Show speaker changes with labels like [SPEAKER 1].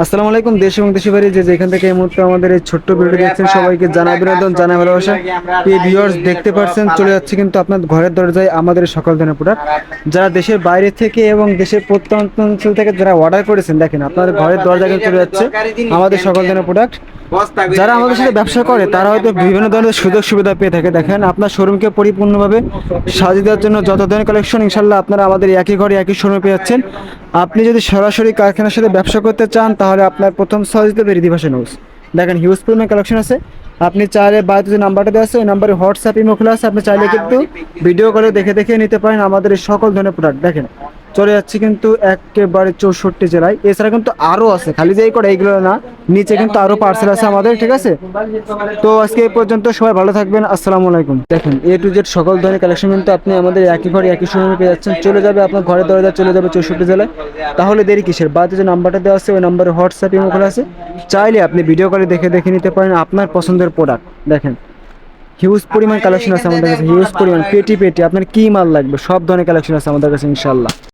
[SPEAKER 1] আসসালামু আলাইকুম দেশ এবং দেশের বাইরে যে যেখান থেকে এই মুহূর্তে আমাদের এই ছোট্ট ভিডিওটি দেখছেন সবাইকে জানাই অভিনন্দন, জানাই ভালোবাসা। প্রিয় ভিউয়ার্স, দেখতে পাচ্ছেন চলে যাচ্ছে কিন্তু আপনার ঘরের দরজায় আমাদের সকল ধরনের প্রোডাক্ট। যারা দেশের বাইরে থেকে এবং দেশের প্রত্যন্ত অঞ্চল থেকে যারা অর্ডার করেছেন, দেখেন আপনাদের ঘরের দরজায় কিন্তু চলে যাচ্ছে আমাদের সকল ধরনের প্রোডাক্ট। যারা আমাদের সাথে ব্যবসা করে তারা হয়তো বিভিন্ন ধরনের সুযোগ সুবিধা পেয়ে থাকে। দেখেন আপনার শোরুমকে পরিপূর্ণভাবে সাজিয়ে দেওয়ার জন্য যত ধরনের কালেকশন ইনশাল্লাহ আপনারা আমাদের একই ঘরে একই শোরুমে পেয়ে যাচ্ছেন। আপনি যদি সরাসরি কারখানার সাথে ব্যবসা করতে চান তাহলে আপনার প্রথম চয়েস দেবে রিদি ফ্যাশন হাউস। দেখেন হিউজ পরিমাণ কালেকশন আছে। আপনি চাইলে বাড়িতে যে নাম্বারটা দেওয়া আছে ওই নাম্বারে হোয়াটসঅ্যাপ ইমো খোলা আছে, আপনি চাইলে কিন্তু ভিডিও করে দেখে দেখে নিতে পারেন আমাদের এই সকল ধরনের প্রোডাক্ট। দেখেন চলে যাচ্ছে কিন্তু একেবারে 64 জেলায়। এছাড়া কিন্তু আরও আছে, খালি যে এই করে এইগুলো না, নিচে কিন্তু আরও পার্সেল আছে আমাদের, ঠিক আছে? তো আজকে এই পর্যন্ত, সবাই ভালো থাকবেন, আসসালামু আলাইকুম। দেখেন এ টু জেড সকল ধরনের কালেকশন কিন্তু আপনি আমাদের একই ঘরে একই শোরুমে পেয়ে যাচ্ছেন। চলে যাবে আপনার ঘরের দরজা, চলে যাবে 64 জেলায়। তাহলে দেরি কিসের? বাড়িতে যে নাম্বারটা দেওয়া আছে ওই নাম্বারে হোয়াটসঅ্যাপ ইমো খোলা আছে, চাইলে আপনি ভিডিও করে দেখে দেখে নিতে পারেন আপনার পছন্দের প্রোডাক্ট। দেখেন হিউজ পরিমাণ কালেকশন আছে আমাদের কাছে, হিউজ পরিমাণ পেটি পেটি আপনার কি মাল লাগবে সব ধরনের কালেকশন আছে আমাদের কাছে ইনশাল্লাহ।